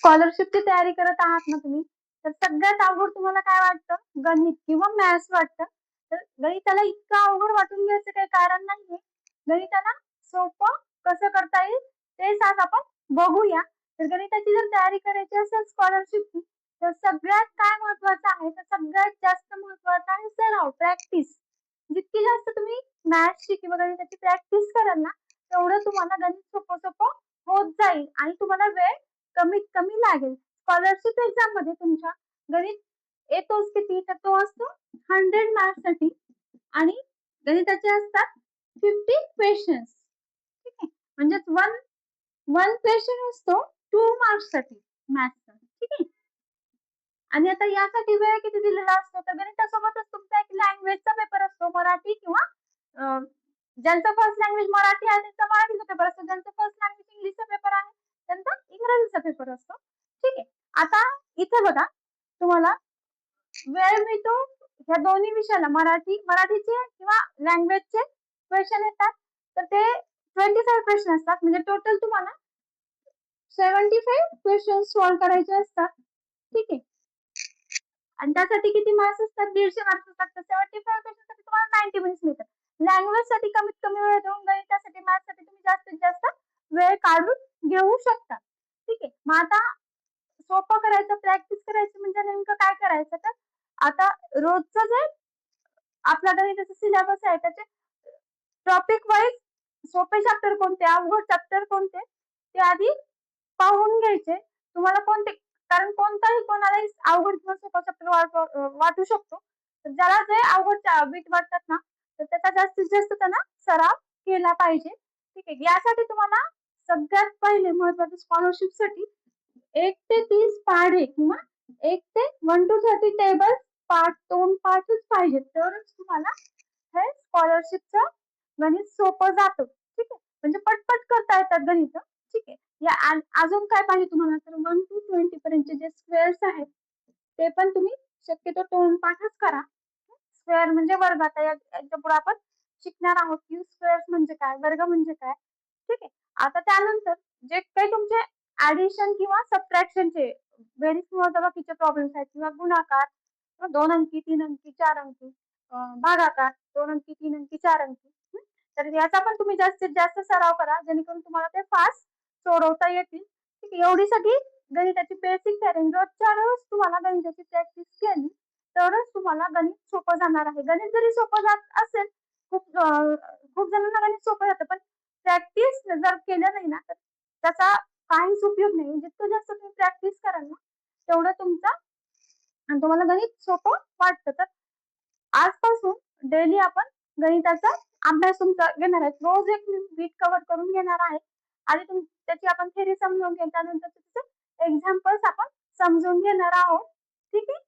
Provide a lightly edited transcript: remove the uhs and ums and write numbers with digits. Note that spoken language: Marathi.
स्कॉलरशिपची तयारी करत आहात ना तुम्ही, तर सगळ्यात अवघड तुम्हाला काय वाटतं? गणित किंवा मॅथ्स वाटतं. तर गणिताला इतकं अवघड वाटून घ्यायचं काही कारण नाहीये. गणिताला सोपं कसं करता येईल तेच आज आपण बघूया. तर गणिताची जर तयारी करायची असेल स्कॉलरशिपची, तर सगळ्यात काय महत्वाचं आहे, तर सगळ्यात जास्त महत्वाचं आहे सराव, प्रॅक्टिस. जितकी जास्त तुम्ही मॅथ्सची किंवा गणिताची प्रॅक्टिस कराल ना, तेवढं तुम्हाला गणित सोपं-सोपं होत जाईल आणि तुम्हाला वेळ कमीत कमी लागेल. स्कॉलरशिप एक्झाममध्ये तुमच्या गणित येतोच किती? तर तो असतो 100 मार्क्ससाठी आणि गणिताचे असतात 50 क्वेशन्स. ठीक आहे. म्हणजेच 1 क्वेशन असतो 2 मार्क्ससाठी मॅथ्सचा. ठीक आहे. आणि आता यासाठी वेळ किती दिलेला असतो? तर गणितासोबतच तुमचा एक लँग्वेजचा पेपर असतो, मराठी किंवा अ, ज्यांचा फर्स्ट लँग्वेज मराठी आहे त्यांचा मराठीचा पेपर असतो. ज्यांचा फर्स्ट लँग्वेज इंग्लिशचा पेपर आहे त्यांचा इंग्रजीचा पेपर असतो. ठीक आहे. आता इथे बघा तुम्हाला वेळ मिळतो ह्या दोन्ही विषयाला मराठीचे किंवा लँग्वेजचे क्वेशन येतात. तर ते 25 प्रश्न असतात. म्हणजे टोटल तुम्हाला 75 क्वेशन सॉल्व्ह करायचे असतात. ठीक आहे. आणि त्यासाठी किती मार्क्स असतात? 150 मार्क्स असतात. तर 75 क्वेशनसाठी तुम्हाला 90 मिनिट्स मिळतात. लँग्वेजसाठी कमीत कमी वेळ देऊन गणितासाठी, मॅथ्ससाठी तुम्ही जास्तीत जास्त वेळ काढून घेऊ शकता. ठीक आहे. मग आता सोपं करायचं, प्रॅक्टिस करायची म्हणजे नेमकं काय करायचं? तर आता रोजचं जे आपला गणिताचा सिलेबस आहे त्याचे टॉपिक वाईज सोपे चॅप्टर कोणते, अवघड चॅप्टर कोणते ते आधी पाहून घ्यायचे. तुम्हाला कोणते कारण कोणताही कोणालाही अवघड किंवा सोपा चॅप्टर वाटू शकतो. तर ज्याला जे अवघड बीट वाटतात ना, तर त्याचा जास्तीत जास्त त्यांना सराव केला पाहिजे. ठीक आहे. यासाठी तुम्हाला सगळ्यात पहिले महत्वाचं स्कॉलरशिपसाठी 1 ते 30 पाढे किंवा 1 ते 1 to 30 टेबल पाठ 2 पाठच पाहिजेत. तरच तुम्हाला हे स्कॉलरशिपचं गणित सोपं जातं. ठीक आहे. म्हणजे पटपट करता येतात गणित. ठीक आहे. या अजून काय पाहिजे तुम्हाला तर 1 to 20 पर्यंतचे जे स्क्वेअर्स आहेत ते पण तुम्ही शक्यतो तोंडपाठच करा. स्क्वेअर म्हणजे वर्ग. आता याच्या पुढे आपण शिकणार आहोत की स्क्वेअर्स म्हणजे काय, वर्ग म्हणजे काय. ठीक आहे. आता त्यानंतर जे काही तुमचे ऍडिशन किंवा सबट्रॅक्शनचे बेरीज किंवा वजाबाकीचे प्रॉब्लेम्स आहेत किंवा गुणाकार 2 अंकी, 3 अंकी, 4 अंकी, भागाकार 2 अंकी, 3 अंकी, 4 अंकी. तर याचा पण तुम्ही जास्तीत जास्त सराव करा जेणेकरून तुम्हाला ते फास्ट सोडवता येतील. ठीक आहे. एवढी सगळी गणिताची बेसिक तयारी रोजच्या रोज तुम्हाला गणिताची प्रॅक्टिस केली तरच तुम्हाला गणित सोपं जाणार आहे. गणित जरी सोपं जात असेल खूप जणांना गणित सोपं जातं पण प्रॅक्टिस जर केलं नाही ना तर त्याचा काहीच उपयोग नाही. जितकं जास्त तुम्ही प्रॅक्टिस कराल ना तेवढं तुमचा आणि तुम्हाला गणित सोपं वाटतं. तर आजपासून डेली आपण गणिताचा अभ्यास तुमचा घेणार आहे. रोज एक वीक कव्हर करून घेणार आहे आणि त्याची आपण थेरी समजून घेऊ त्यानंतर त्याचे एक्झाम्पल्स आपण समजून घेणार आहोत. ठीक आहे.